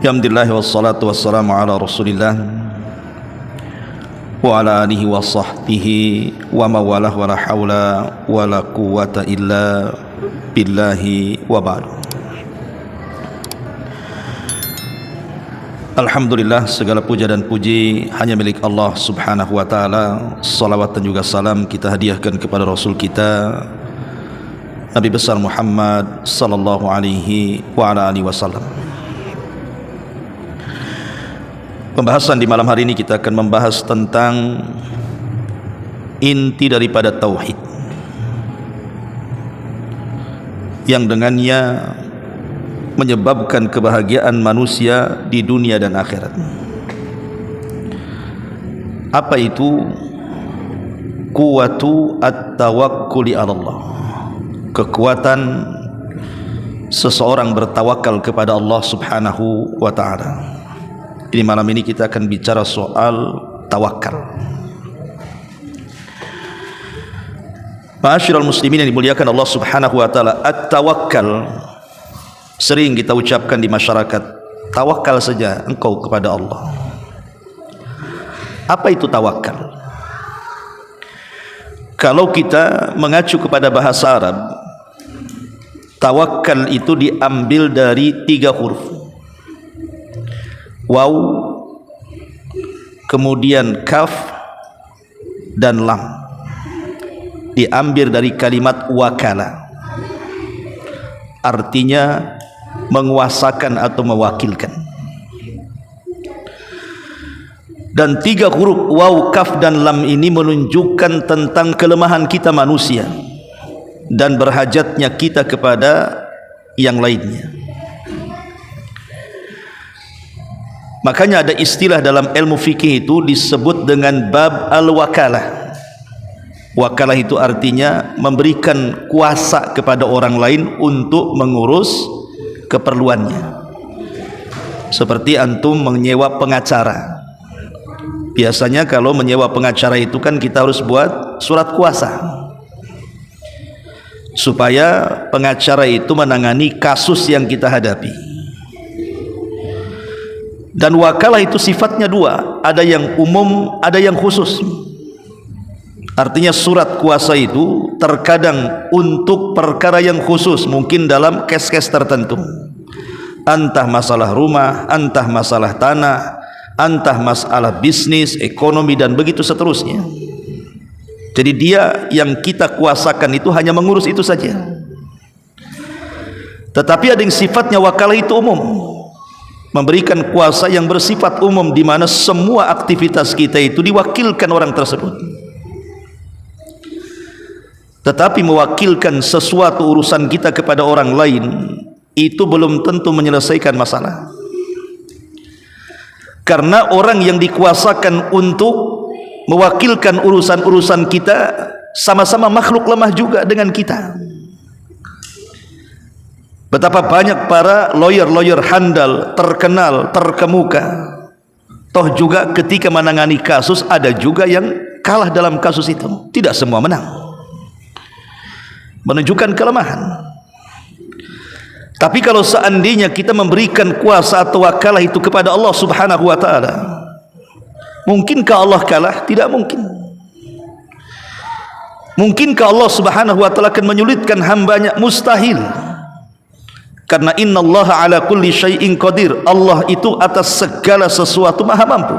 Alhamdulillah wassalatu wassalamu ala Rasulillah wa ala alihi wa sahbihi wa mawalah wa la hawla wa la quwwata illa billahi wa ba'du. Alhamdulillah, segala puja dan puji hanya milik Allah subhanahu wa ta'ala. Salawat dan juga salam kita hadiahkan kepada Rasul kita Nabi besar Muhammad sallallahu alaihi wa ala alihi wasallam. Pembahasan di malam hari ini kita akan membahas tentang inti daripada tauhid, yang dengannya menyebabkan kebahagiaan manusia di dunia dan akhirat. Apa itu? Quwwatu at-tawakkuli 'ala Allah. Kekuatan seseorang bertawakal kepada Allah subhanahu wa ta'ala. Ini malam ini kita akan bicara soal tawakal. Ma'asyiral muslimin yang dimuliakan Allah subhanahu wa ta'ala, at-tawakkal sering kita ucapkan di masyarakat. Tawakal saja engkau kepada Allah. Apa itu tawakal? Kalau kita mengacu kepada bahasa Arab, tawakal itu diambil dari 3 huruf. Waw, kemudian kaf dan lam. Diambil dari kalimat wakala, artinya menguasakan atau mewakilkan. Dan 3 huruf waw, kaf dan lam ini menunjukkan tentang kelemahan kita manusia dan berhajatnya kita kepada yang lainnya. Makanya ada istilah dalam ilmu fikih itu disebut dengan bab al-wakalah. Wakalah itu artinya memberikan kuasa kepada orang lain untuk mengurus keperluannya. Seperti antum menyewa pengacara. Biasanya kalau menyewa pengacara itu kan kita harus buat surat kuasa, supaya pengacara itu menangani kasus yang kita hadapi. Dan wakalah itu sifatnya 2, ada yang umum, ada yang khusus. Artinya surat kuasa itu terkadang untuk perkara yang khusus, mungkin dalam kes-kes tertentu, entah masalah rumah, entah masalah tanah, entah masalah bisnis, ekonomi, dan begitu seterusnya. Jadi dia yang kita kuasakan itu hanya mengurus itu saja. Tetapi ada yang sifatnya wakalah itu umum, memberikan kuasa yang bersifat umum, di mana semua aktivitas kita itu diwakilkan orang tersebut. Tetapi mewakilkan sesuatu urusan kita kepada orang lain itu belum tentu menyelesaikan masalah, karena orang yang dikuasakan untuk mewakilkan urusan-urusan kita sama-sama makhluk lemah juga dengan kita. Betapa banyak para lawyer-lawyer handal, terkenal, terkemuka, toh juga ketika menangani kasus ada juga yang kalah dalam kasus itu. Tidak semua menang, menunjukkan kelemahan. Tapi kalau seandainya kita memberikan kuasa atau wakalah itu kepada Allah subhanahu wa ta'ala, mungkinkah Allah kalah? Tidak mungkin. Mungkinkah Allah subhanahu wa ta'ala akan menyulitkan hambanya? Mustahil. Karena innallaha ala kulli syai'in qadir. Allah itu atas segala sesuatu maha mampu,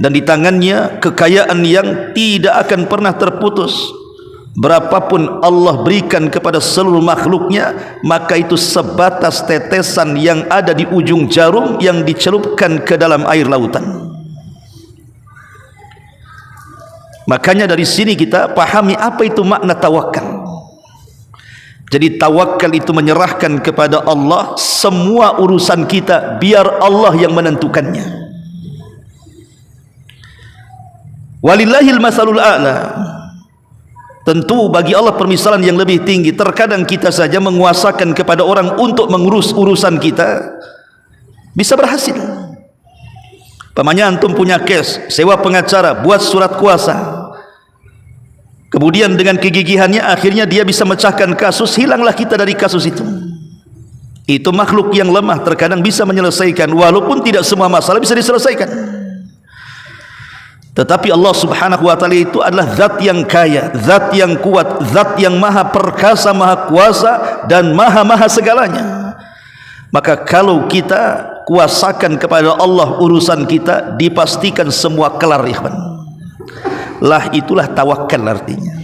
dan di tangannya kekayaan yang tidak akan pernah terputus. Berapapun Allah berikan kepada seluruh makhluknya, maka itu sebatas tetesan yang ada di ujung jarum yang dicelupkan ke dalam air lautan. Makanya dari sini kita pahami apa itu makna tawakal. Jadi tawakal itu menyerahkan kepada Allah semua urusan kita, biar Allah yang menentukannya. Walillahil masalul a'la. Tentu bagi Allah permisalan yang lebih tinggi. Terkadang kita saja menguasakan kepada orang untuk mengurus urusan kita, bisa berhasil. Pamannya antum punya kes, sewa pengacara, buat surat kuasa. Kemudian dengan kegigihannya akhirnya dia bisa mecahkan kasus, hilanglah kita dari kasus itu. Itu makhluk yang lemah, terkadang bisa menyelesaikan, walaupun tidak semua masalah bisa diselesaikan. Tetapi Allah subhanahu wa ta'ala itu adalah zat yang kaya, zat yang kuat, zat yang maha perkasa, maha kuasa, dan maha segalanya. Maka kalau kita kuasakan kepada Allah urusan kita, dipastikan semua kelar, ikhwan. Lah itulah tawakal artinya.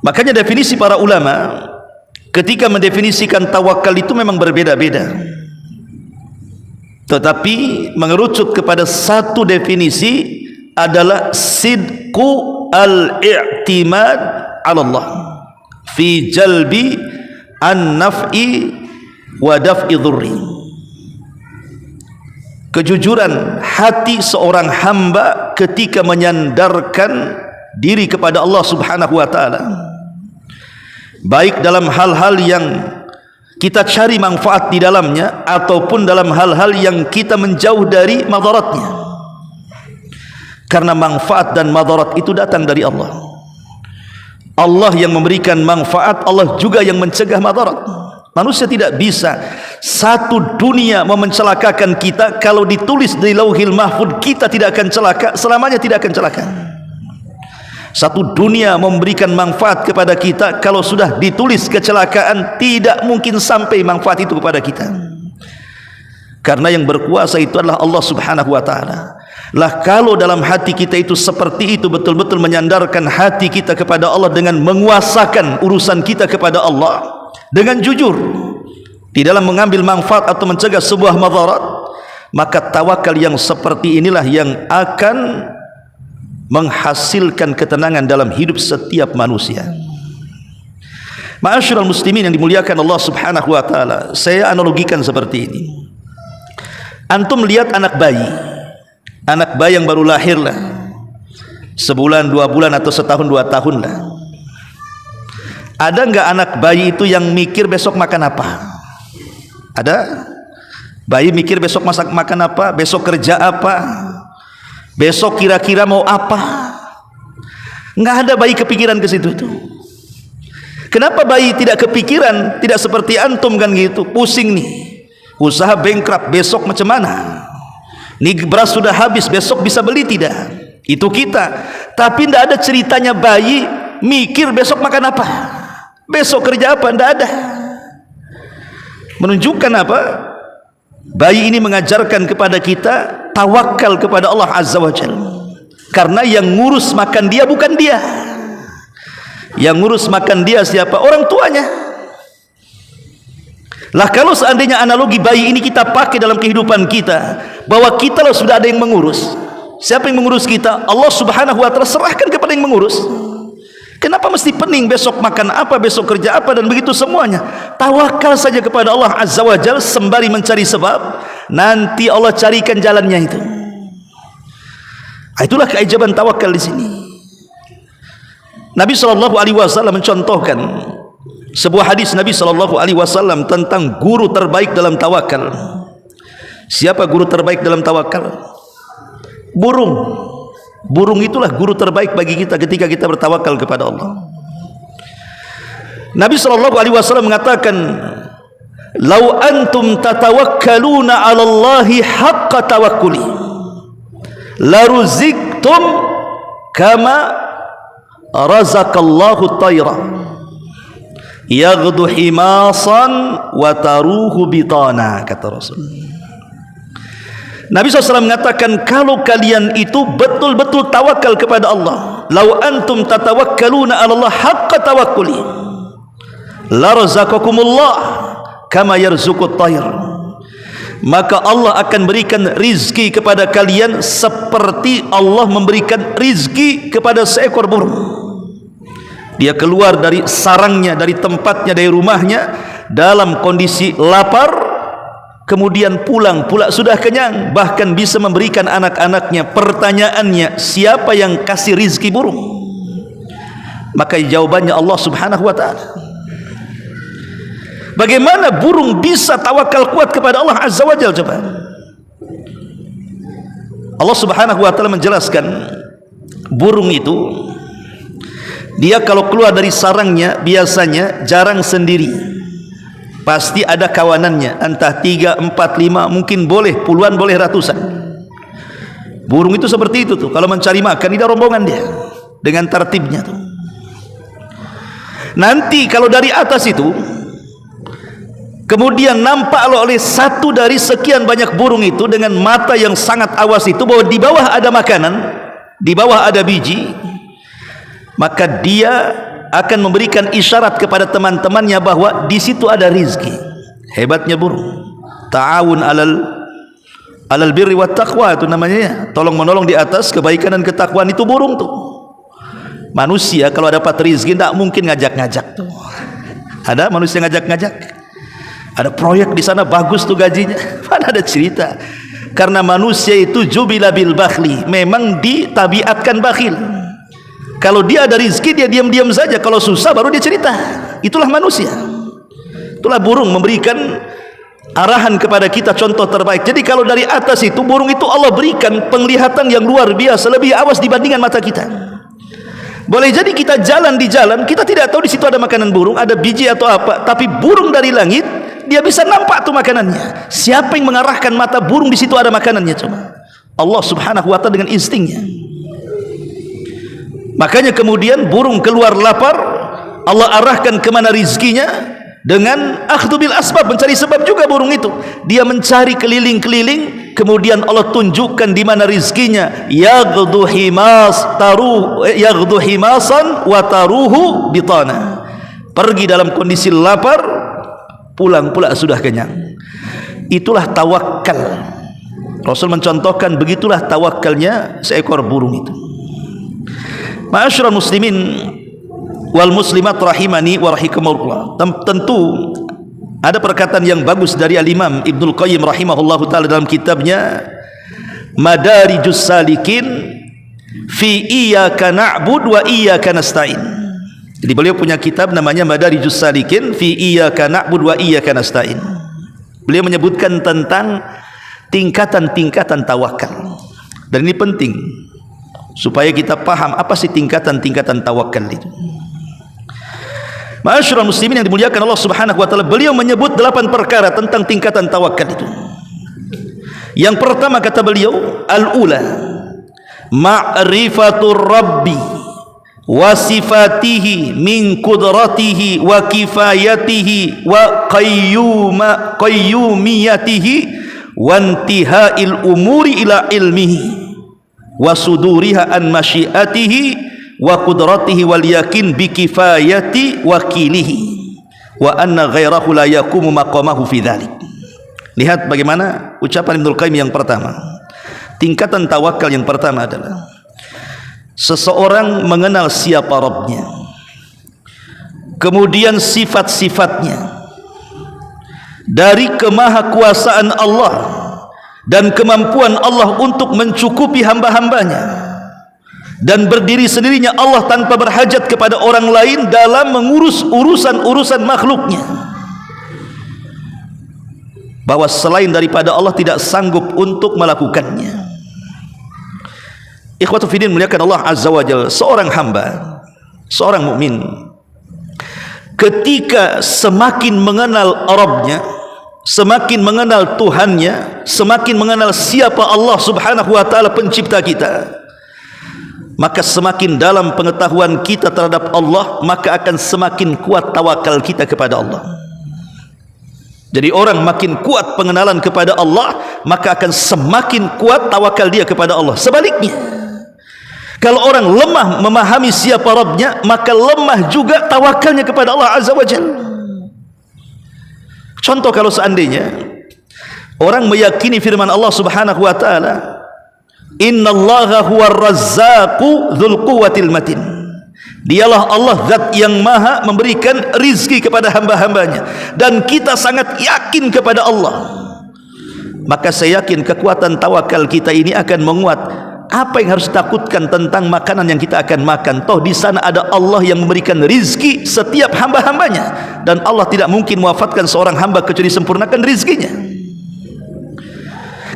Makanya definisi para ulama ketika mendefinisikan tawakal itu memang berbeda-beda, tetapi mengerucut kepada satu definisi adalah sidqu al-i'timad 'ala Allah fi jalbi an-naf'i wa daf'i dhurri. Kejujuran hati seorang hamba ketika menyandarkan diri kepada Allah subhanahu wa ta'ala, baik dalam hal-hal yang kita cari manfaat di dalamnya ataupun dalam hal-hal yang kita menjauh dari madaratnya, karena manfaat dan madarat itu datang dari Allah. Allah yang memberikan manfaat, Allah juga yang mencegah madarat. Manusia tidak bisa satu dunia mau mencelakakan kita. Kalau ditulis di lauhil mahfud kita tidak akan celaka, selamanya tidak akan celaka. Satu dunia memberikan manfaat kepada kita, kalau sudah ditulis kecelakaan tidak mungkin sampai manfaat itu kepada kita, karena yang berkuasa itu adalah Allah subhanahu wa ta'ala. Lah kalau dalam hati kita itu seperti itu, betul-betul menyandarkan hati kita kepada Allah dengan menguasakan urusan kita kepada Allah dengan jujur di dalam mengambil manfaat atau mencegah sebuah madarat, maka tawakal yang seperti inilah yang akan menghasilkan ketenangan dalam hidup setiap manusia. Ma'asyiral muslimin yang dimuliakan Allah subhanahu wa ta'ala, saya analogikan seperti ini. Antum lihat anak bayi yang baru lahir lah, sebulan, 2 bulan, atau setahun, 2 tahun lah. Ada enggak anak bayi itu yang mikir besok makan apa? Ada? Bayi mikir besok makan apa, besok kerja apa, besok kira-kira mau apa? Enggak ada bayi kepikiran ke situ tuh. Kenapa bayi tidak kepikiran? Tidak seperti antum kan gitu, pusing nih, usaha bankrupt, besok macam mana? Nih beras sudah habis, besok bisa beli tidak? Itu kita. Tapi tidak ada ceritanya bayi mikir besok makan apa, besok kerja apa, tidak ada. Menunjukkan apa? Bayi ini mengajarkan kepada kita tawakal kepada Allah azza wa jalla, karena yang ngurus makan dia bukan dia. Yang ngurus makan dia siapa? Orang tuanya. Lah kalau seandainya analogi bayi ini kita pakai dalam kehidupan kita, bahwa kita lah sudah ada yang mengurus. Siapa yang mengurus kita? Allah subhanahu wa ta'ala, serahkan kepada yang mengurus. Kenapa mesti pening besok makan apa, besok kerja apa, dan begitu semuanya? Tawakal saja kepada Allah azza wa jalla sembari mencari sebab, nanti Allah carikan jalannya itu. Itulah keajaiban tawakal di sini. Nabi SAW mencontohkan sebuah hadis Nabi SAW tentang guru terbaik dalam tawakal. Siapa guru terbaik dalam tawakal? Burung itulah guru terbaik bagi kita ketika kita bertawakal kepada Allah. Nabi SAW mengatakan, "Lau antum tatawakkaluna 'ala Allahi haqqa tawakkuli, laruziktum kama razaqallahu tayra yaghdu himasan wa taruhu bitana," kata Rasul. Nabi SAW mengatakan, kalau kalian itu betul-betul tawakal kepada Allah, lau antum tatawakkaluna 'ala Allah haqqa tawakkuli, la razaqakumullah kama yarzuqut tayr, maka Allah akan berikan rizki kepada kalian seperti Allah memberikan rizki kepada seekor burung. Dia keluar dari sarangnya, dari tempatnya, dari rumahnya dalam kondisi lapar, kemudian pulang pula sudah kenyang, bahkan bisa memberikan anak-anaknya. Pertanyaannya, siapa yang kasih rizki burung? Maka jawabannya Allah subhanahu wa ta'ala. Bagaimana burung bisa tawakal kuat kepada Allah azza wa jalla? Coba Allah subhanahu wa ta'ala menjelaskan, burung itu dia kalau keluar dari sarangnya biasanya jarang sendiri, pasti ada kawanannya, entah 3, 4, 5, mungkin boleh puluhan, boleh ratusan. Burung itu seperti itu tuh, kalau mencari makan tidak rombongan dia dengan tertibnya tuh. Nanti kalau dari atas itu kemudian nampak oleh satu dari sekian banyak burung itu dengan mata yang sangat awas itu bahwa di bawah ada makanan, di bawah ada biji, maka dia akan memberikan isyarat kepada teman-temannya bahwa di situ ada rizki. Hebatnya burung. Ta'awun alal birri wat taqwa itu namanya ya. Tolong menolong di atas kebaikan dan ketakwaan, itu burung tuh. Manusia kalau dapat rizki tidak mungkin ngajak-ngajak tuh. Ada manusia ngajak-ngajak? Ada proyek di sana bagus tuh gajinya. Mana ada cerita. Karena manusia itu jubila bil bakhli, memang ditabiatkan bakhil. Kalau dia ada rizki dia diam-diam saja, kalau susah baru dia cerita. Itulah manusia. Itulah burung memberikan arahan kepada kita contoh terbaik. Jadi kalau dari atas itu burung itu Allah berikan penglihatan yang luar biasa, lebih awas dibandingkan mata kita. Boleh jadi kita jalan di jalan, kita tidak tahu di situ ada makanan burung, ada biji atau apa, tapi burung dari langit dia bisa nampak tuh makanannya. Siapa yang mengarahkan mata burung di situ ada makanannya? Coba Allah subhanahu wa ta'ala dengan instingnya. Makanya kemudian burung keluar lapar, Allah arahkan kemana rizkinya dengan akhdhu bil asbab, mencari sebab juga burung itu. Dia mencari keliling-keliling, kemudian Allah tunjukkan di mana rizkinya. Yaghdu himasan wa taruhu bitana. Pergi dalam kondisi lapar, pulang pula sudah kenyang. Itulah tawakal. Rasul mencontohkan begitulah tawakalnya seekor burung itu. Ma'asyiral muslimin wal muslimat rahimani wa rahimakumullah. Tentu ada perkataan yang bagus dari Al-Imam Ibnul Qayyim rahimahullahu taala dalam kitabnya Madarijus Salikin fi iyyaka na'bud wa iyyaka nasta'in. Jadi beliau punya kitab namanya Madarijus Salikin fi iyyaka na'bud wa iyyaka nasta'in. Beliau menyebutkan tentang tingkatan-tingkatan tawakal. Dan ini penting supaya kita paham apa sih tingkatan-tingkatan tawakal itu. Ma'asyiral muslimin yang dimuliakan Allah Subhanahu wa taala, beliau menyebut 8 perkara tentang tingkatan tawakal itu. Yang pertama kata beliau, al-ula ma'rifatur rabbi wa sifatihi min qudratihi wa kifayatihi wa qayyumiyatihi wa intihail umuri ila ilmihi wa suduriha an masyiatihi wa qudratihi wal yakin bi kifayati wakilihi wa anna ghairahu la yakumu maqamahu fi dzalik. Lihat bagaimana ucapan Ibnul Qayyim yang pertama. Tingkatan tawakal yang pertama adalah seseorang mengenal siapa Rabbnya, kemudian sifat-sifatnya, dari kemahakuasaan Allah dan kemampuan Allah untuk mencukupi hamba-hambanya, dan berdiri sendirinya Allah tanpa berhajat kepada orang lain dalam mengurus urusan-urusan makhluknya, bahwa selain daripada Allah tidak sanggup untuk melakukannya. Ikhwatu fiddin muliakan Allah azza wa jalla, seorang hamba, seorang mukmin ketika semakin mengenal Rabbnya, semakin mengenal Tuhannya, semakin mengenal siapa Allah subhanahu wa ta'ala pencipta kita, maka semakin dalam pengetahuan kita terhadap Allah, maka akan semakin kuat tawakal kita kepada Allah. Jadi orang makin kuat pengenalan kepada Allah, maka akan semakin kuat tawakal dia kepada Allah. Sebaliknya, kalau orang lemah memahami siapa Rabbnya, maka lemah juga tawakalnya kepada Allah azza wa jalla. Contoh, kalau seandainya orang meyakini firman Allah subhanahu wa ta'ala, innallaha huwar razzaqu dzul quwwatil matin, dialah Allah zat yang maha memberikan rizki kepada hamba-hambanya, dan kita sangat yakin kepada Allah, maka saya yakin kekuatan tawakal kita ini akan menguat. Apa yang harus takutkan tentang makanan yang kita akan makan? Toh di sana ada Allah yang memberikan rizki setiap hamba-hambanya, dan Allah tidak mungkin mewafatkan seorang hamba kecuali sempurnakan rizkinya.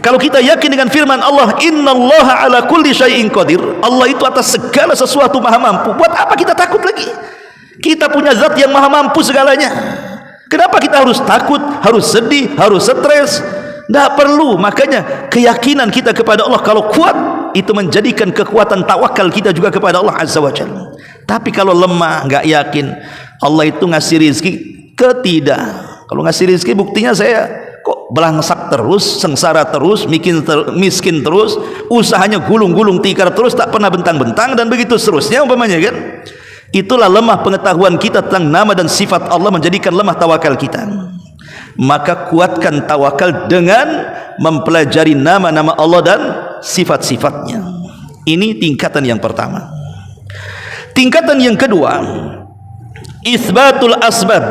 Kalau kita yakin dengan firman Allah, innallaha ala kulli syai'in qadir, Allah itu atas segala sesuatu maha mampu, buat apa kita takut lagi? Kita punya zat yang maha mampu segalanya. Kenapa kita harus takut, harus sedih, harus stres? Tidak perlu. Makanya keyakinan kita kepada Allah kalau kuat, itu menjadikan kekuatan tawakal kita juga kepada Allah Azza wa Jalla. Tapi kalau lemah, nggak yakin Allah itu ngasih rizki, ketidak. Kalau ngasih rizki buktinya saya kok belangsak terus, sengsara terus, miskin terus, usahanya gulung-gulung tikar terus, tak pernah bentang-bentang, dan begitu seterusnya umpamanya kan. Itulah lemah pengetahuan kita tentang nama dan sifat Allah, menjadikan lemah tawakal kita. Maka kuatkan tawakal dengan mempelajari nama-nama Allah dan sifat-sifatnya. Ini tingkatan yang pertama. Tingkatan yang kedua, isbatul asbab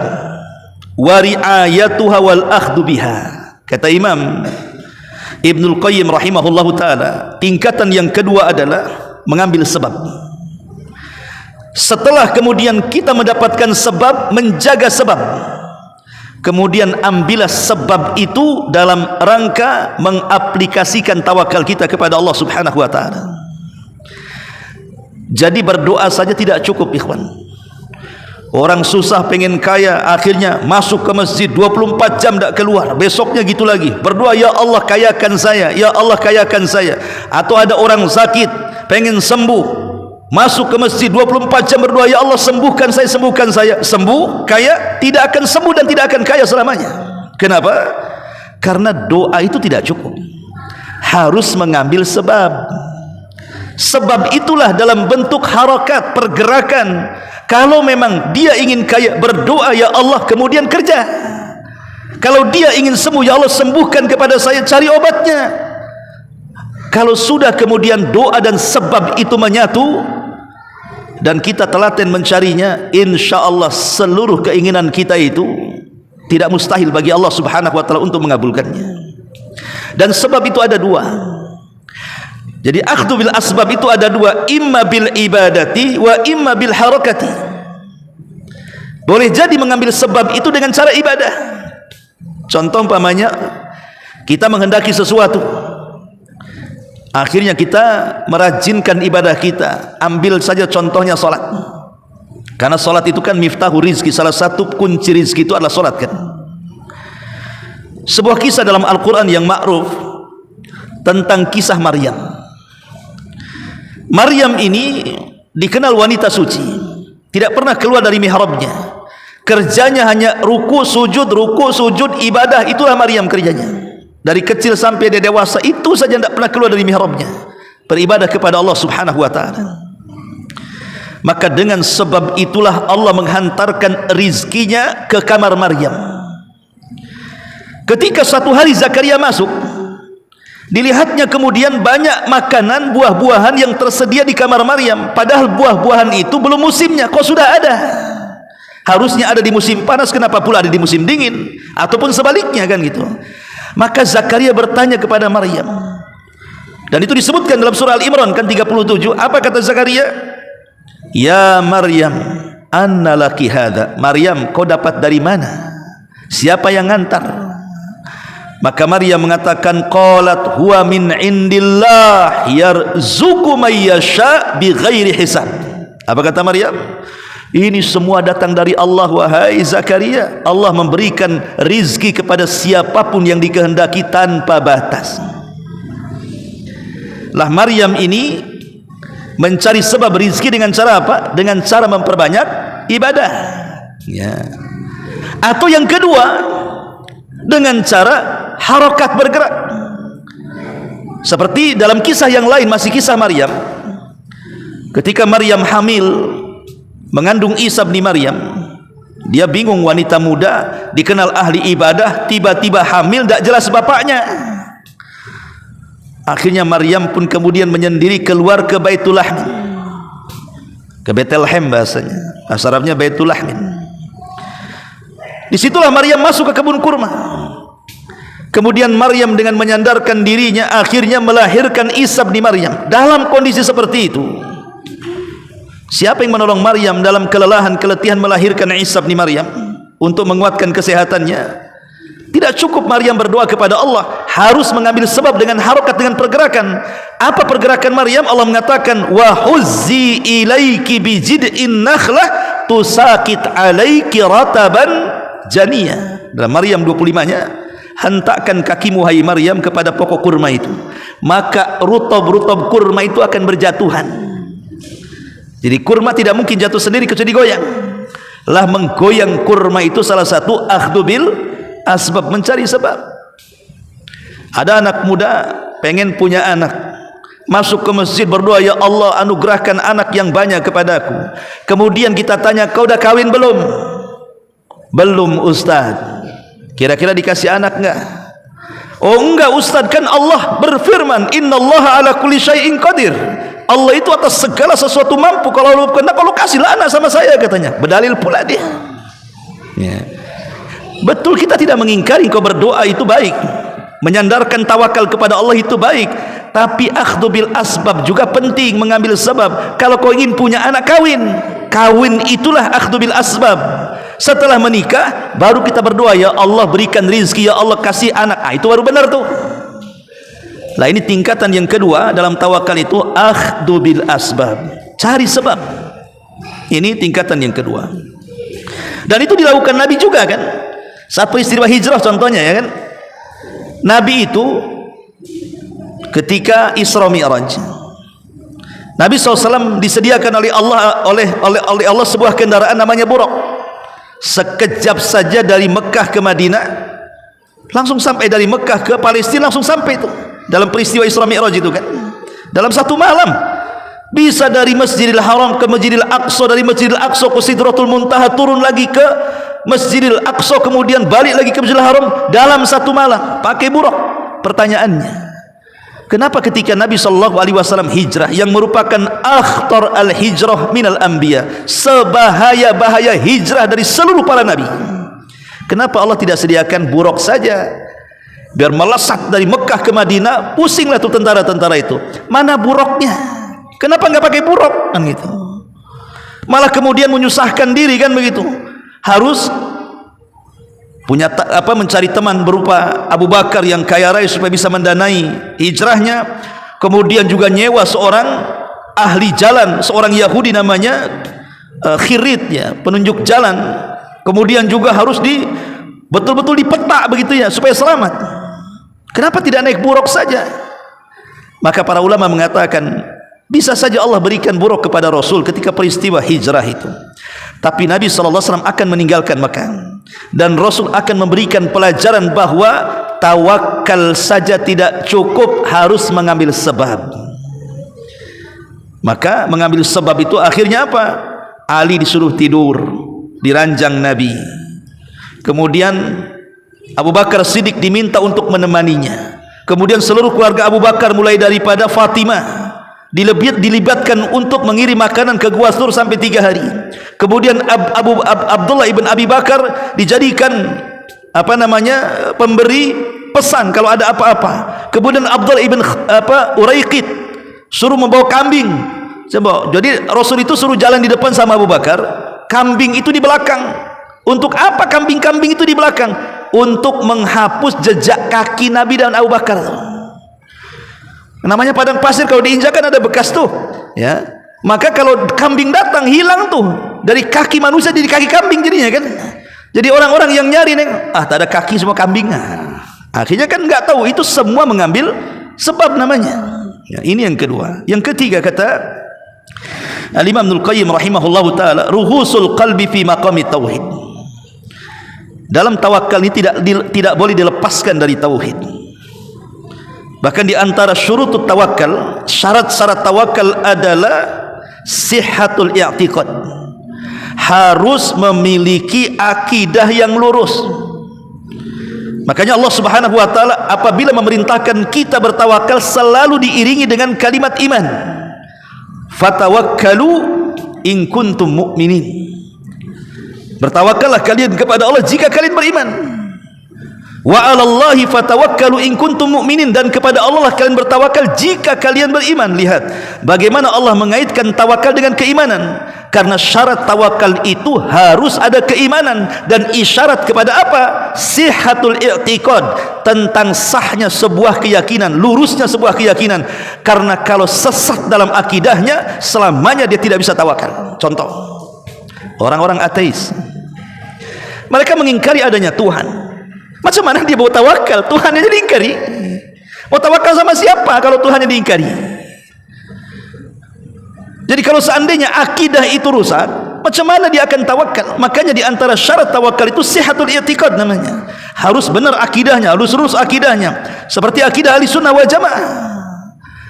wa ri'ayatuha wal akhdhu biha. Kata Imam Ibnul Qayyim rahimahullahu taala, tingkatan yang kedua adalah mengambil sebab. Setelah kemudian kita mendapatkan sebab, menjaga sebab, kemudian ambillah sebab itu dalam rangka mengaplikasikan tawakal kita kepada Allah Subhanahu wa taala. Jadi berdoa saja tidak cukup, ikhwan. Orang susah pengen kaya, akhirnya masuk ke masjid 24 jam tak keluar, besoknya gitu lagi berdoa, ya Allah kayakan saya, ya Allah kayakan saya. Atau ada orang sakit pengen sembuh, masuk ke masjid 24 jam berdoa, ya Allah sembuhkan saya, sembuhkan saya. Sembuh, kaya, tidak akan sembuh dan tidak akan kaya selamanya. Kenapa? Karena doa itu tidak cukup, harus mengambil sebab. Sebab itulah dalam bentuk harakat, pergerakan. Kalau memang dia ingin kaya, berdoa, ya Allah, kemudian kerja. Kalau dia ingin sembuh, ya Allah sembuhkan kepada saya, cari obatnya. Kalau sudah kemudian doa dan sebab itu menyatu dan kita telaten mencarinya, insya Allah seluruh keinginan kita itu tidak mustahil bagi Allah Subhanahu wa taala untuk mengabulkannya. Dan sebab itu ada dua. Jadi akhdhu bil asbab itu ada dua, imma bil ibadati wa imma bil harakati. Boleh jadi mengambil sebab itu dengan cara ibadah. Contoh umpamanya kita menghendaki sesuatu, akhirnya kita merajinkan ibadah kita. Ambil saja contohnya salat. Karena salat itu kan miftahu rizki, salah satu kunci rizki itu adalah salat kan. Sebuah kisah dalam Al-Quran yang ma'ruf tentang kisah Maryam. Maryam ini dikenal wanita suci, tidak pernah keluar dari mihrabnya. Kerjanya hanya ruku sujud, ibadah. Itulah Maryam kerjanya. Dari kecil sampai dia dewasa, itu saja tidak pernah keluar dari mihrabnya, beribadah kepada Allah Subhanahu wa taala. Maka dengan sebab itulah Allah menghantarkan rizkinya ke kamar Maryam. Ketika satu hari Zakaria masuk, dilihatnya kemudian banyak makanan, buah-buahan yang tersedia di kamar Maryam. Padahal buah-buahan itu belum musimnya, kok sudah ada? Harusnya ada di musim panas, kenapa pula ada di musim dingin? Ataupun sebaliknya kan gitu. Maka Zakaria bertanya kepada Maryam, dan itu disebutkan dalam surah Al-Imran kan 37. Apa kata Zakaria? Ya Maryam, anna laki hadha. Maryam, kau dapat dari mana? Siapa yang ngantar? Maka Maryam mengatakan, qalat huwa min indillah yarzuqu may yasha bighairi hisab. Apa kata Maryam? Ini semua datang dari Allah wahai Zakaria. Allah memberikan rizki kepada siapapun yang dikehendaki tanpa batas. Lah Maryam ini mencari sebab rizki dengan cara apa? Dengan cara memperbanyak ibadah ya. Atau yang kedua, dengan cara harokat, bergerak. Seperti dalam kisah yang lain, masih kisah Maryam. Ketika Maryam hamil, mengandung Isa bin Maryam, dia bingung, wanita muda, dikenal ahli ibadah, tiba-tiba hamil, tak jelas bapaknya. Akhirnya Maryam pun kemudian menyendiri keluar ke Baitul Lahmin, ke Bethlehem bahasanya, bahasa Arabnya Baitul Lahmin. Disitulah Maryam masuk ke kebun kurma. Kemudian Maryam dengan menyandarkan dirinya akhirnya melahirkan Isa bin Maryam. Dalam kondisi seperti itu, siapa yang menolong Maryam dalam kelelahan, keletihan melahirkan Isa bin Maryam untuk menguatkan kesehatannya? Tidak cukup Maryam berdoa kepada Allah, harus mengambil sebab dengan harokat, dengan pergerakan. Apa pergerakan Maryam? Allah mengatakan, wa huzzi ilaiki bijid'in nakhlah tusakit alaiki rataban janiyah. Dalam Maryam 25-nya, hentakkan kakimu hai Maryam kepada pokok kurma itu, maka rutab-rutab kurma itu akan berjatuhan. Jadi kurma tidak mungkin jatuh sendiri kecuali goyang. Lah menggoyang kurma itu salah satu akhdhu bil asbab, mencari sebab. Ada anak muda pengen punya anak, masuk ke masjid berdoa, ya Allah anugerahkan anak yang banyak kepadaku. Kemudian kita tanya, kau dah kawin belum? Belum Ustaz. Kira-kira dikasih anak enggak? Oh enggak Ustaz, kan Allah berfirman, innallaha ala kulli syai'in qadir. Allah itu atas segala sesuatu mampu. Kalau kasihlah anak sama saya, katanya. Berdalil pula dia. Ya. Betul, kita tidak mengingkari kau berdoa itu baik, menyandarkan tawakal kepada Allah itu baik, tapi akhdhu bil asbab juga penting, mengambil sebab. Kalau kau ingin punya anak, kawin itulah akhdhu bil asbab. Setelah menikah baru kita berdoa, ya Allah berikan rizki, ya Allah kasih anak. Itu baru benar tuh. Lah ini tingkatan yang kedua dalam tawakal itu, akhdhu bil asbab, cari sebab. Ini tingkatan yang kedua. Dan itu dilakukan Nabi juga kan. Saat peristiwa hijrah contohnya ya kan. Nabi itu ketika Isra Mi'raj, Nabi SAW disediakan oleh Allah sebuah kendaraan namanya buraq. Sekejap saja dari Mekah ke Madinah, langsung sampai. Dari Mekah ke Palestina langsung sampai itu. Dalam peristiwa Isra Mi'raj itu kan, dalam satu malam bisa dari Masjidil Haram ke Masjidil Aqsa, dari Masjidil Aqsa ke Sidratul Muntaha, turun lagi ke Masjidil Aqsa, kemudian balik lagi ke Masjidil Haram dalam satu malam pakai buraq. Pertanyaannya, kenapa ketika Nabi SAW hijrah, yang merupakan akhtar al-hijrah minal anbiya, sebahaya-bahaya hijrah dari seluruh para nabi, kenapa Allah tidak sediakan buraq saja biar melesat dari Mekah ke Madinah? Pusinglah tuh tentara-tentara itu, mana buraqnya? Kenapa nggak pakai buraq kan gitu? Malah kemudian menyusahkan diri kan begitu. Harus punya mencari teman berupa Abu Bakar yang kaya raya supaya bisa mendanai hijrahnya. Kemudian juga nyewa seorang ahli jalan, seorang Yahudi namanya Khirit ya, penunjuk jalan. Kemudian juga harus betul-betul dipetak begitu ya supaya selamat. Kenapa tidak naik buraq saja? Maka para ulama mengatakan, bisa saja Allah berikan buraq kepada Rasul ketika peristiwa hijrah itu, tapi Nabi SAW akan meninggalkan Mekah, dan Rasul akan memberikan pelajaran bahwa tawakal saja tidak cukup, harus mengambil sebab. Maka mengambil sebab itu akhirnya apa? Ali disuruh tidur di ranjang Nabi, kemudian Abu Bakar Siddiq diminta untuk menemaninya, kemudian seluruh keluarga Abu Bakar mulai daripada Fatimah dilibatkan untuk mengirim makanan ke Gua Thur sampai 3 hari. Kemudian Abdullah ibn Abi Bakar dijadikan pemberi pesan kalau ada apa-apa. Kemudian Abdullah ibn Uraiqid suruh membawa kambing. Jadi Rasul itu suruh jalan di depan sama Abu Bakar, kambing itu di belakang. Untuk apa kambing-kambing itu di belakang? Untuk menghapus jejak kaki Nabi dan Abu Bakar. Namanya padang pasir, kalau diinjak kan ada bekas tuh ya. Maka kalau kambing datang, hilang tuh dari kaki manusia jadi kaki kambing jadinya kan. Jadi orang-orang yang nyari tak ada kaki semua kambing. Akhirnya kan nggak tahu, itu semua mengambil sebab namanya ya. Ini yang kedua. Yang ketiga kata Al-Imam Ibnul Qayyim rahimahullahu taala, ruhusul qalbi fi maqami tauhid. Dalam tawakal ini tidak boleh dilepaskan dari tauhid. Bahkan di antara syurutut tawakal, syarat-syarat tawakal adalah sihhatul i'tiqad, harus memiliki akidah yang lurus. Makanya Allah Subhanahu wa taala apabila memerintahkan kita bertawakal selalu diiringi dengan kalimat iman. Fatawakkalu in kuntum mu'minin. Bertawakallah kalian kepada Allah jika kalian beriman. Wa 'alallahi fatawakkalu in kuntum mu'minin, dan kepada Allah kalian bertawakal jika kalian beriman. Lihat bagaimana Allah mengaitkan tawakal dengan keimanan, karena syarat tawakal itu harus ada keimanan, dan isyarat kepada apa? Sihhatul i'tiqad, tentang sahnya sebuah keyakinan, lurusnya sebuah keyakinan. Karena kalau sesat dalam akidahnya, selamanya dia tidak bisa tawakal. Contoh orang-orang ateis. Mereka mengingkari adanya Tuhan. Macam mana dia mau tawakal? Tuhannya jadi diingkari. Mau tawakal sama siapa kalau Tuhannya diingkari? Jadi kalau seandainya akidah itu rusak, macam mana dia akan tawakal? Makanya di antara syarat tawakal itu sihatul i'tiqad namanya. Harus benar akidahnya, harus lurus akidahnya. Seperti akidah Ahlussunnah wal Jamaah.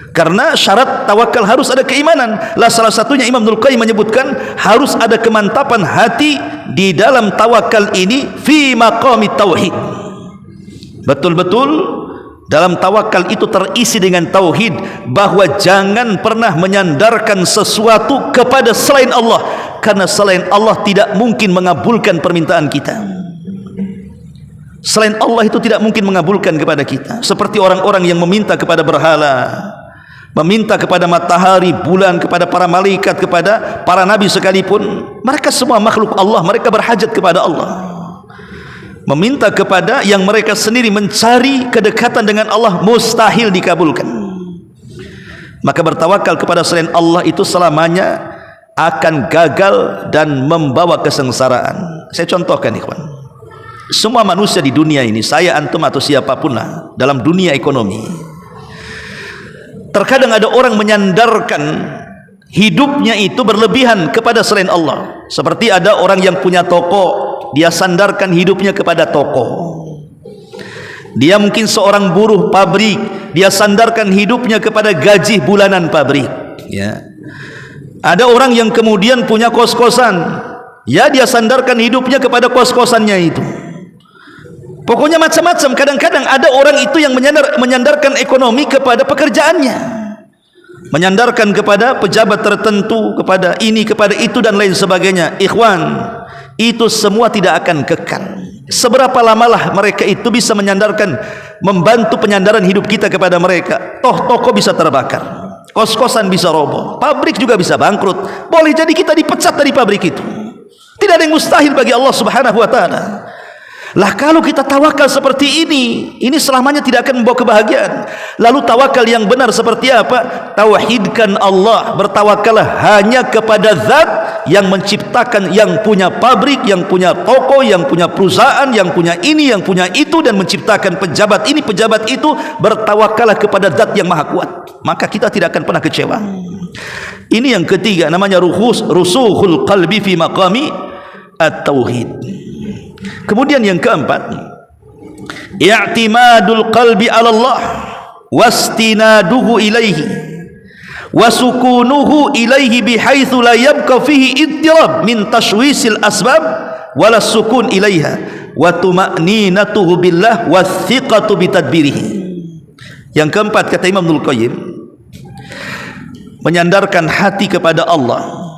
Karena syarat tawakal harus ada keimanan. Lah salah satunya Imam Ibnul Qayyim menyebutkan harus ada kemantapan hati di dalam tawakal ini fi maqami tauhid. Betul-betul dalam tawakal itu terisi dengan tauhid, bahwa jangan pernah menyandarkan sesuatu kepada selain Allah, karena selain Allah tidak mungkin mengabulkan permintaan kita. Selain Allah itu tidak mungkin mengabulkan kepada kita. Seperti orang-orang yang meminta kepada berhala, meminta kepada matahari, bulan, kepada para malaikat, kepada para nabi sekalipun, mereka semua makhluk Allah, mereka berhajat kepada Allah. Meminta kepada yang mereka sendiri mencari kedekatan dengan Allah, mustahil dikabulkan. Maka bertawakal kepada selain Allah itu selamanya akan gagal dan membawa kesengsaraan. Saya contohkan ikhwan, semua manusia di dunia ini, saya, antum atau siapapun lah, dalam dunia ekonomi, terkadang ada orang menyandarkan hidupnya itu berlebihan kepada selain Allah. Seperti ada orang yang punya toko, dia sandarkan hidupnya kepada toko. Dia mungkin seorang buruh pabrik, dia sandarkan hidupnya kepada gaji bulanan pabrik, ya. Ada orang yang kemudian punya kos-kosan, ya dia sandarkan hidupnya kepada kos-kosannya itu. Pokoknya macam-macam. Kadang-kadang ada orang itu yang menyandarkan ekonomi kepada pekerjaannya, menyandarkan kepada pejabat tertentu, kepada ini, kepada itu dan lain sebagainya. Ikhwan, itu semua tidak akan kekal. Seberapa lamalah mereka itu bisa menyandarkan, membantu penyandaran hidup kita kepada mereka? Toh toko bisa terbakar, kos-kosan bisa roboh, pabrik juga bisa bangkrut. Boleh jadi kita dipecat dari pabrik itu. Tidak ada yang mustahil bagi Allah Subhanahu wa ta'ala. Lah kalau kita tawakal seperti ini selamanya tidak akan membawa kebahagiaan. Lalu tawakal yang benar seperti apa? Tauhidkan Allah, bertawakallah hanya kepada zat yang menciptakan, yang punya pabrik, yang punya toko, yang punya perusahaan, yang punya ini, yang punya itu, dan menciptakan pejabat ini, pejabat itu. Bertawakallah kepada zat yang maha kuat, maka kita tidak akan pernah kecewa. Ini yang ketiga, namanya rusukhul qalbi fi maqami at-tauhid. Kemudian yang keempat, i'timadul qalbi 'ala Allah wastinaduhu ilaihi wasukunuhu ilaihi bihaitsu la yabqa fihi idtirab min tashwisil asbab wala sukun ilaiha wa tuma'ninatuhu billah wathiqatu bitadbirihi. Yang keempat, kata Imam Ibnul Qayyim, menyandarkan hati kepada Allah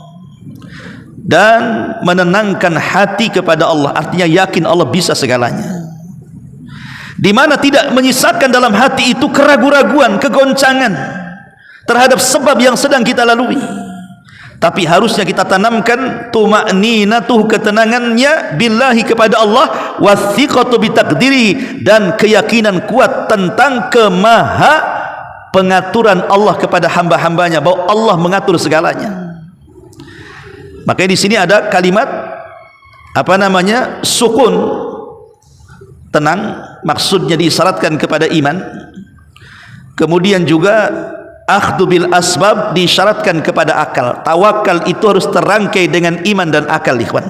dan menenangkan hati kepada Allah, artinya yakin Allah bisa segalanya, di mana tidak menyisakan dalam hati itu keraguan-raguan, kegoncangan terhadap sebab yang sedang kita lalui. Tapi harusnya kita tanamkan tuma'ninatuh, ketenangannya, billahi, kepada Allah, wathiqatu bitaqdiri, dan keyakinan kuat tentang kemaha pengaturan Allah kepada hamba-hambanya, bahwa Allah mengatur segalanya. Makanya di sini ada kalimat apa namanya, sukun, tenang, maksudnya diisyaratkan kepada iman. Kemudian juga akhdhu bil asbab, disyaratkan kepada akal. Tawakal itu harus terangkai dengan iman dan akal, ikhwan.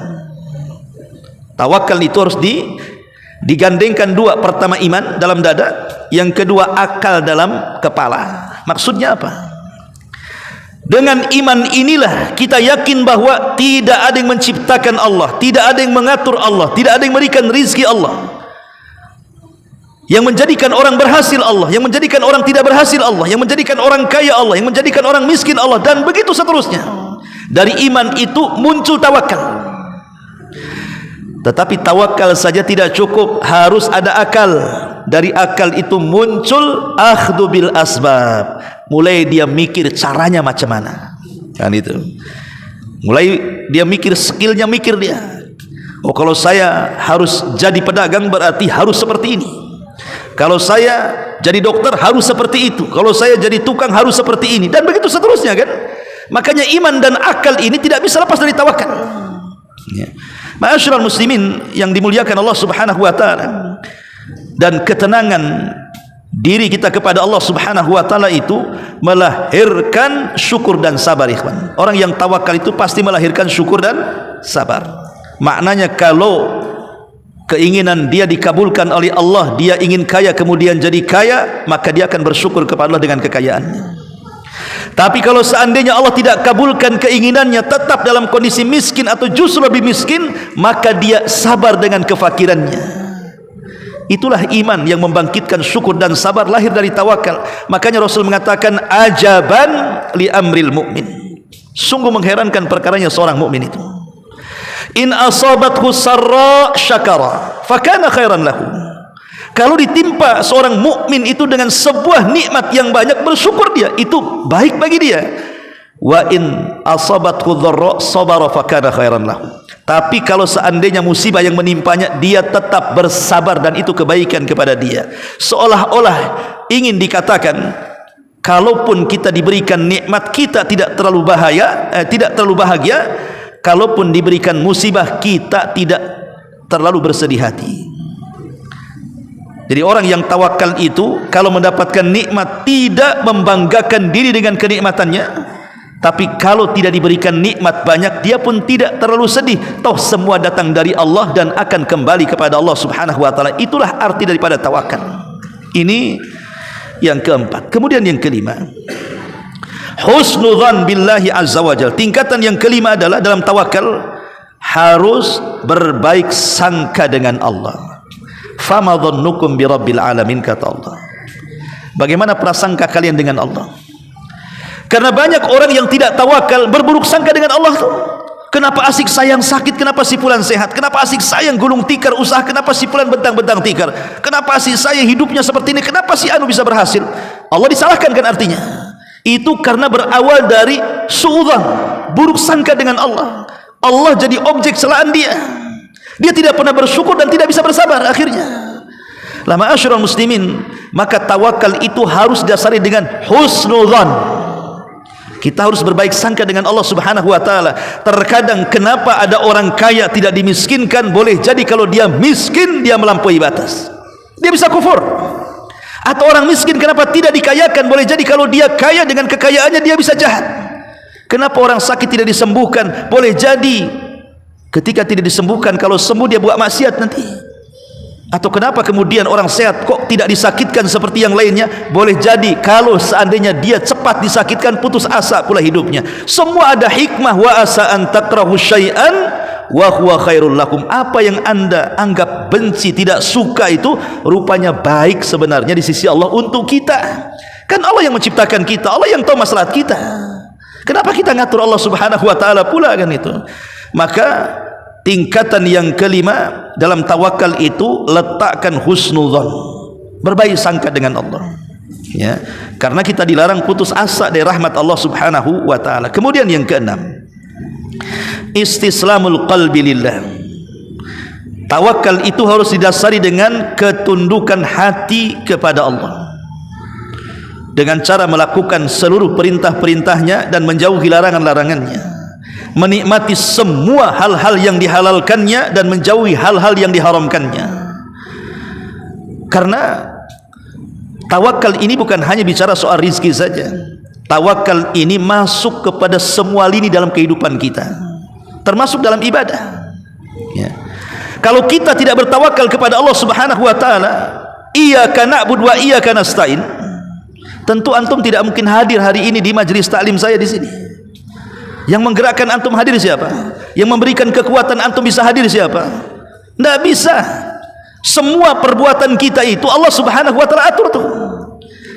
Tawakal itu harus digandengkan dua, pertama iman dalam dada, yang kedua akal dalam kepala. Maksudnya apa? Dengan iman inilah kita yakin bahwa tidak ada yang menciptakan Allah, tidak ada yang mengatur Allah, tidak ada yang memberikan rizki Allah, yang menjadikan orang berhasil Allah, yang menjadikan orang tidak berhasil Allah, yang menjadikan orang kaya Allah, yang menjadikan orang miskin Allah, dan begitu seterusnya. Dari iman itu muncul tawakal. Tetapi tawakal saja tidak cukup, harus ada akal. Dari akal itu muncul akhdhu bil asbab, mulai dia mikir caranya macam mana, kan itu. Mulai dia mikir, skillnya mikir dia. Oh, kalau saya harus jadi pedagang berarti harus seperti ini. Kalau saya jadi dokter harus seperti itu. Kalau saya jadi tukang harus seperti ini, dan begitu seterusnya, kan. Makanya iman dan akal ini tidak bisa lepas dari tawakal, ya. Ma'asyiral muslimin yang dimuliakan Allah Subhanahu wa taala, dan ketenangan diri kita kepada Allah Subhanahu wa taala itu melahirkan syukur dan sabar, ikhwan. Orang yang tawakal itu pasti melahirkan syukur dan sabar. Maknanya kalau keinginan dia dikabulkan oleh Allah, dia ingin kaya kemudian jadi kaya, maka dia akan bersyukur kepada Allah dengan kekayaannya. Tapi kalau seandainya Allah tidak kabulkan keinginannya, tetap dalam kondisi miskin atau justru lebih miskin, maka dia sabar dengan kefakirannya. Itulah iman yang membangkitkan syukur dan sabar, lahir dari tawakal. Makanya Rasul mengatakan, ajaban li amril mu'min. Sungguh mengherankan perkaranya seorang mukmin itu. In asabathu sarra syakara fakana khairan lahu. Kalau ditimpa seorang mukmin itu dengan sebuah nikmat yang banyak, bersyukur dia, itu baik bagi dia. Wa in asabathu dharra sabara fakana khairan lahu. Tapi kalau seandainya musibah yang menimpanya, dia tetap bersabar, dan itu kebaikan kepada dia. Seolah-olah ingin dikatakan, kalaupun kita diberikan nikmat, kita tidak terlalu bahagia. Kalaupun diberikan musibah, kita tidak terlalu bersedih hati. Jadi orang yang tawakal itu kalau mendapatkan nikmat tidak membanggakan diri dengan kenikmatannya, tapi kalau tidak diberikan nikmat banyak, dia pun tidak terlalu sedih. Toh semua datang dari Allah dan akan kembali kepada Allah Subhanahu wa taala. Itulah arti daripada tawakal. Ini yang keempat. Kemudian yang kelima, husnudzan billahi azza wajal. Tingkatan yang kelima adalah dalam tawakal harus berbaik sangka dengan Allah. Fama dhannukum bi rabbil alamin, kata Allah. Bagaimana prasangka kalian dengan Allah? Karena banyak orang yang tidak tawakal berburuk sangka dengan Allah tuh. Kenapa asik sayang sakit, kenapa si fulan sehat? Kenapa asik sayang gulung tikar usaha, kenapa si fulan bentang-bentang tikar? Kenapa asik saya hidupnya seperti ini, kenapa si anu bisa berhasil? Allah disalahkan kan artinya? Itu karena berawal dari suudzon, buruk sangka dengan Allah. Allah jadi objek celaan dia. Dia tidak pernah bersyukur dan tidak bisa bersabar akhirnya. Lama ma'asyiral muslimin, maka tawakal itu harus didasari dengan husnudzan. Kita harus berbaik sangka dengan Allah Subhanahu wa taala. Terkadang kenapa ada orang kaya tidak dimiskinkan? Boleh jadi kalau dia miskin, dia melampaui batas, dia bisa kufur. Atau orang miskin kenapa tidak dikayakan? Boleh jadi kalau dia kaya, dengan kekayaannya dia bisa jahat. Kenapa orang sakit tidak disembuhkan? Boleh jadi ketika tidak disembuhkan, kalau sembuh dia buat maksiat nanti. Atau kenapa kemudian orang sehat kok tidak disakitkan seperti yang lainnya? Boleh jadi kalau seandainya dia cepat disakitkan, putus asa pula hidupnya. Semua ada hikmah. Wa asa an takrahu syai'an wa huwa khairul lakum. Apa yang anda anggap benci, tidak suka, itu rupanya baik sebenarnya di sisi Allah untuk kita. Kan Allah yang menciptakan kita, Allah yang tahu masalah kita. Kenapa kita ngatur Allah Subhanahu wa taala pula kan itu? Maka tingkatan yang kelima dalam tawakal itu letakkan husnudzon, berbaik sangka dengan Allah, ya, karena kita dilarang putus asa dari rahmat Allah Subhanahu wa taala. Kemudian yang keenam, istislamul qalbi lillah. Tawakal itu harus didasari dengan ketundukan hati kepada Allah, dengan cara melakukan seluruh perintah-perintahnya dan menjauhi larangan-larangannya, menikmati semua hal-hal yang dihalalkannya dan menjauhi hal-hal yang diharamkannya. Karena tawakal ini bukan hanya bicara soal rizki saja. Tawakal ini masuk kepada semua lini dalam kehidupan kita, termasuk dalam ibadah, ya. Kalau kita tidak bertawakal kepada Allah Subhanahu wa taala, iyyaka na'budu wa iyyaka nasta'in, tentu antum tidak mungkin hadir hari ini di majelis taklim saya di sini. Yang menggerakkan antum hadir siapa? Yang memberikan kekuatan antum bisa hadir siapa? Tidak bisa. Semua perbuatan kita itu Allah Subhanahu wa taala atur tuh.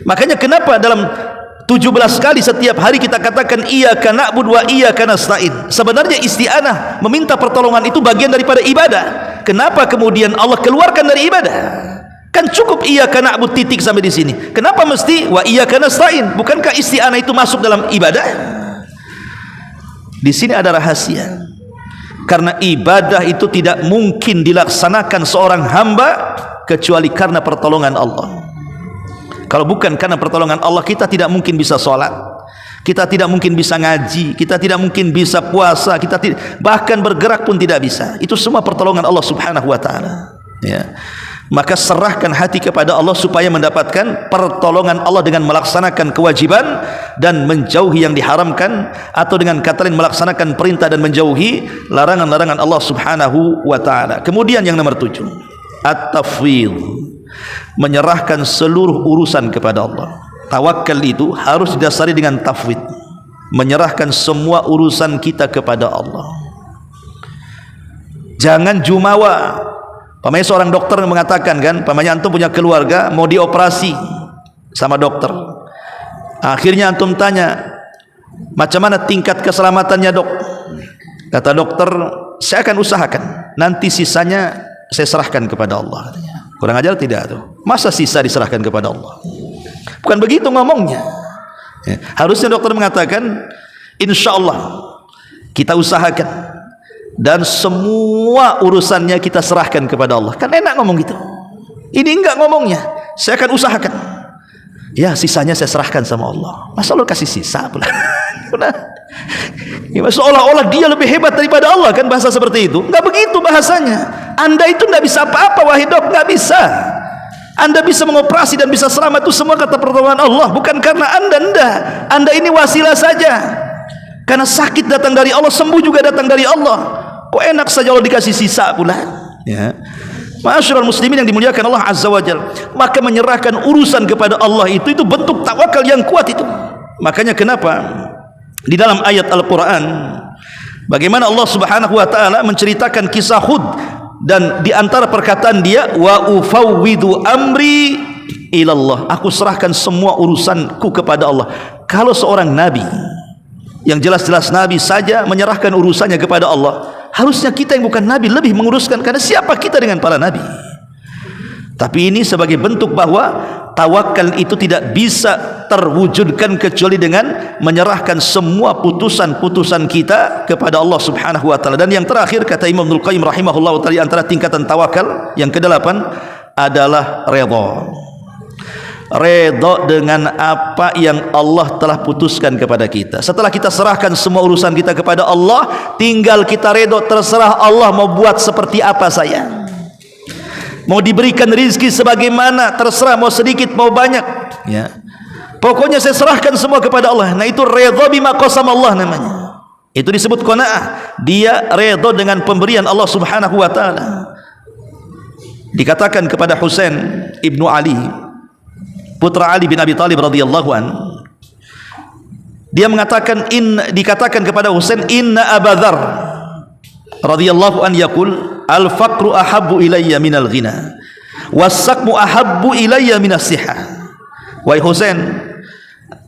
Makanya kenapa dalam 17 kali setiap hari kita katakan iyyaka na'budu wa iyyaka nasta'in. Sebenarnya isti'anah, meminta pertolongan, itu bagian daripada ibadah. Kenapa kemudian Allah keluarkan dari ibadah? Kan cukup iyyaka na'budu titik sampai di sini. Kenapa mesti wa iyyaka nasta'in? Bukankah isti'anah itu masuk dalam ibadah? Di sini ada rahasia. Karena ibadah itu tidak mungkin dilaksanakan seorang hamba kecuali karena pertolongan Allah. Kalau bukan karena pertolongan Allah, kita tidak mungkin bisa sholat. Kita tidak mungkin bisa ngaji, kita tidak mungkin bisa puasa, bahkan bergerak pun tidak bisa. Itu semua pertolongan Allah Subhanahu wa taala. Ya. Maka serahkan hati kepada Allah supaya mendapatkan pertolongan Allah dengan melaksanakan kewajiban dan menjauhi yang diharamkan, atau dengan kata lain melaksanakan perintah dan menjauhi larangan-larangan Allah Subhanahu wa taala. Kemudian yang nomor 7, at-tafwid, menyerahkan seluruh urusan kepada Allah. Tawakal itu harus didasari dengan tafwid, menyerahkan semua urusan kita kepada Allah. Jangan jumawa. Pamanya seorang dokter mengatakan kan, pamanya antum punya keluarga mau dioperasi sama dokter. Akhirnya antum tanya, macam mana tingkat keselamatannya dok? Kata dokter, saya akan usahakan, nanti sisanya saya serahkan kepada Allah. Kurang ajar tidak tuh? Masa sisa diserahkan kepada Allah? Bukan begitu ngomongnya. Ya, harusnya dokter mengatakan, insya Allah kita usahakan dan semua urusannya kita serahkan kepada Allah. Kan enak ngomong gitu. Ini enggak ngomongnya, saya akan usahakan. Ya, sisanya saya serahkan sama Allah. Masa Allah kasih sisa pula? Ya, seolah-olah dia lebih hebat daripada Allah, kan bahasa seperti itu. Enggak begitu bahasanya. Anda itu enggak bisa apa-apa wahai dok, enggak bisa. Anda bisa mengoperasi dan bisa selamat itu semua kata pertolongan Allah, bukan karena Anda ini wasilah saja. Karena sakit datang dari Allah, sembuh juga datang dari Allah. Kok enak saja Allah dikasih sisa pula? Ya. Ma'asyiral muslimin yang dimuliakan Allah Azza wa Jalla, maka menyerahkan urusan kepada Allah itu bentuk tawakal yang kuat itu. Makanya kenapa di dalam ayat Al-Qur'an bagaimana Allah Subhanahu wa taala menceritakan kisah Hud, dan di antara perkataan dia, wa ufawwidu amri ilallah, aku serahkan semua urusanku kepada Allah. Kalau seorang nabi yang jelas-jelas nabi saja menyerahkan urusannya kepada Allah, harusnya kita yang bukan nabi lebih menguruskan, karena siapa kita dengan para nabi? Tapi ini sebagai bentuk bahwa tawakal itu tidak bisa terwujudkan kecuali dengan menyerahkan semua putusan-putusan kita kepada Allah Subhanahu wa taala. Dan yang terakhir kata Imam Ibnul Qayyim rahimahullah taala, antara tingkatan tawakal yang ke-8 adalah redha. Redha dengan apa yang Allah telah putuskan kepada kita. Setelah kita serahkan semua urusan kita kepada Allah, tinggal kita redha, terserah Allah mau buat seperti apa saya. Mau diberikan rizki sebagaimana, terserah, mau sedikit mau banyak, ya. Pokoknya saya serahkan semua kepada Allah. Nah, itu redha bima qasama Allah namanya. Itu disebut qanaah. Dia redha dengan pemberian Allah Subhanahu wa taala. Dikatakan kepada Husain ibnu Ali, putra Ali bin Abi Thalib radhiyallahu an, dia mengatakan, dikatakan kepada Husain, inna Abu Dzar radhiyallahu an yaqul, al-faqru ahabbu ilayya minal ghina was-saqmu ahabbu ilayya minas sihah. Wahai Husain,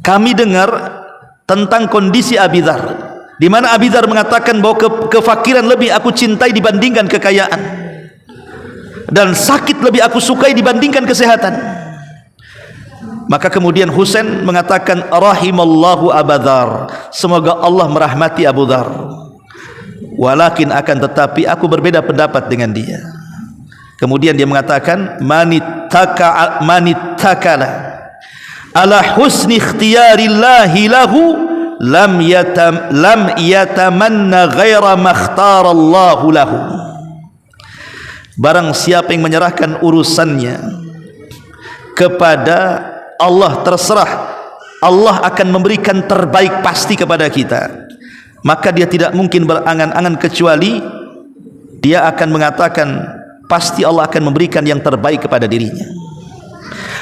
kami dengar tentang kondisi Abi Dzar, di mana Abi Dzar mengatakan bahwa kefakiran lebih aku cintai dibandingkan kekayaan, dan sakit lebih aku sukai dibandingkan kesehatan. Maka kemudian Husain mengatakan, rahimallahu Abu Dzar, semoga Allah merahmati Abu Dzar. Walakin akan tetapi aku berbeda pendapat dengan dia. Kemudian dia mengatakan, manittakala ala husni ikhtiyarillahi lahu lam yatamanna ghaira makhtarallahu lahu. Barang siapa yang menyerahkan urusannya kepada Allah, terserah Allah akan memberikan terbaik pasti kepada kita, maka dia tidak mungkin berangan-angan kecuali dia akan mengatakan pasti Allah akan memberikan yang terbaik kepada dirinya.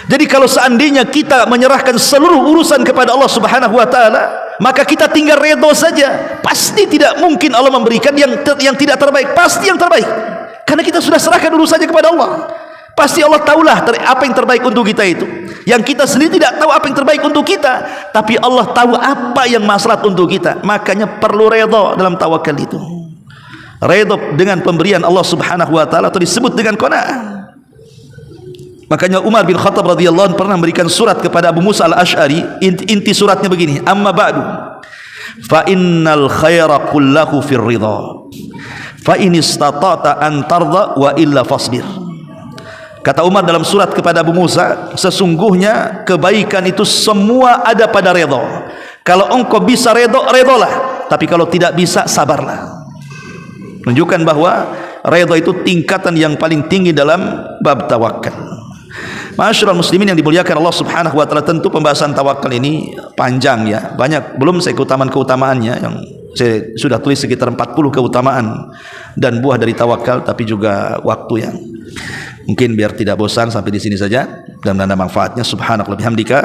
Jadi kalau seandainya kita menyerahkan seluruh urusan kepada Allah Subhanahu wa taala, maka kita tinggal redha saja. Pasti tidak mungkin Allah memberikan yang tidak terbaik, pasti yang terbaik. Karena kita sudah serahkan urusannya kepada Allah. Pasti Allah tahulah apa yang terbaik untuk kita itu. Yang kita sendiri tidak tahu apa yang terbaik untuk kita, tapi Allah tahu apa yang maslahat untuk kita. Makanya perlu redha dalam tawakal itu. Redha dengan pemberian Allah Subhanahu wa taala, atau disebut dengan qanaah. Makanya Umar bin Khattab radhiyallahu anhu pernah memberikan surat kepada Abu Musa al-Asy'ari. Inti suratnya begini, amma ba'du fa innal khaira kullahu fir ridha fa in istata'ta an tarda wa illa fasbir. Kata Umar dalam surat kepada Abu Musa, sesungguhnya kebaikan itu semua ada pada redha. Kalau engkau bisa redha, redhalah. Tapi kalau tidak bisa, sabarlah. Menunjukkan bahwa redha itu tingkatan yang paling tinggi dalam bab tawakal. Ma'asyiral muslimin yang dimuliakan Allah Subhanahu wa taala, tentu pembahasan tawakal ini panjang ya. Banyak, belum saya keutamaan-keutamaannya yang saya sudah tulis sekitar 40 keutamaan dan buah dari tawakal, tapi juga waktu yang mungkin biar tidak bosan sampai di sini saja dan ada manfaatnya. Subhanakallahumma bihamdika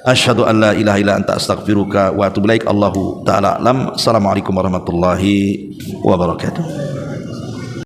asyhadu an la ilaha illa anta astaghfiruka wa atubu ilaik. Allahu taala alam. Assalamualaikum warahmatullahi wabarakatuh.